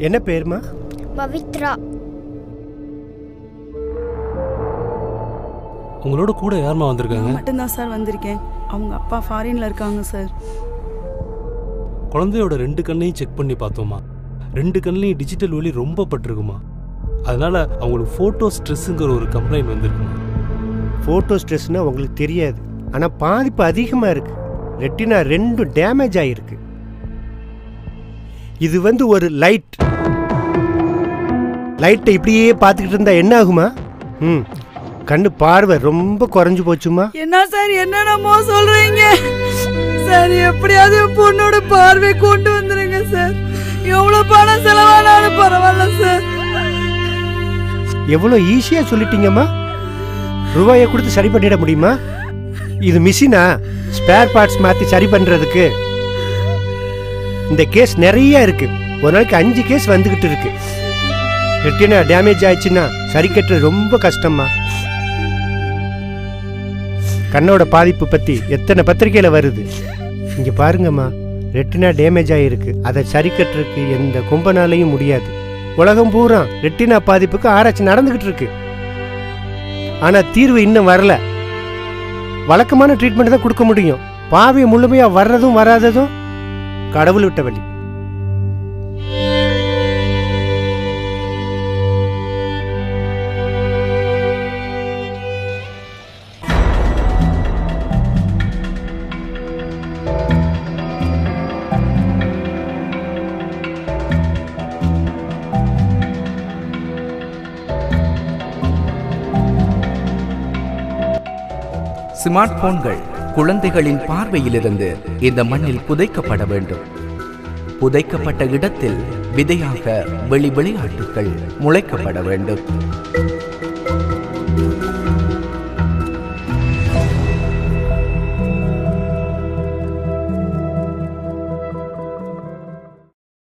என்ன பேருமா? பவித்ரா. உங்களோட கூட யாருமா வந்திருக்காங்க? மட்டும்தான் சார் வந்திருக்கேன். அவங்க அப்பா ஃபாரின்ல இருக்காங்க சார். குழந்தையோட 2 கண்ணையும் செக் பண்ணி பார்த்தோமா, 2 கண்ணையும் டிஜிட்டல் ஒளி ரொம்ப பட்டிருக்குமா. அதனால அவங்களுக்கு ஃபோட்டோ ஸ்ட்ரெஸ்ஸுங்கிற ஒரு கம்ப்ளைண்ட் வந்திருக்குமா. ஃபோட்டோ ஸ்ட்ரெஸ்னா உங்களுக்கு தெரியாது, ஆனால் பாதிப்பு அதிகமாக இருக்கு. ரெட்டினா 2 டேமேஜ் ஆகிருக்கு. இது ஒரு லைட்டை இப்படியே பார்த்துக்கிட்டு இருந்தா என்ன ஆகுமா? கண்ணு பார்வை ரொம்ப குறைஞ்சு போச்சுமா. என்ன சார் என்னென்னமோ சொல்றீங்க சார்? எப்படியாவது பொண்ணோட பார்வை கொண்டு வந்துருங்க சார். எவ்வளவு பணம் செலவானாலும் பரவாயில்ல சார். எவ்வளோ ஈஸியா சொல்லிட்டீங்கம்மா. ரூபாயை கொடுத்து சரி பண்ணிட முடியுமா? இது மிஷினா ஸ்பேர் பார்ட்ஸ் மாத்தி சரி பண்றதுக்கு? இந்த கேஸ் நிறைய இருக்கு. ஒரு நாளைக்கு 5 கேஸ் வந்துகிட்டு இருக்கு. ரெட்டினா டேமேஜ் ஆயிடுச்சுன்னா சரி கட்டுறது ரொம்ப கஷ்டமா. கண்ணோட பாதிப்பு பத்தி எத்தனை பத்திரிகையில வருது. இங்க பாருங்கம்மா, ரெட்டினா டேமேஜ் ஆயிருக்கு. அதை சரி கட்டுறதுக்கு எந்த கும்பனாலையும் முடியாது. உலகம் பூரா ரெட்டினா பாதிப்புக்கு ஆராய்ச்சி நடந்துகிட்டு இருக்கு. ஆனா தீர்வு இன்னும் வரல. வழக்கமான ட்ரீட்மெண்ட் தான் கொடுக்க முடியும். பாவை முழுமையா வர்றதும் வராததும் கடவுள் விட்ட வழி. ஸ்மார்ட் போன்கள் குழந்தைகளின் பார்வையிலிருந்து இந்த மண்ணில் புதைக்கப்பட வேண்டும். புதைக்கப்பட்ட இடத்தில் விதையாக விளையாட்டுகள் முளைக்கப்பட வேண்டும்.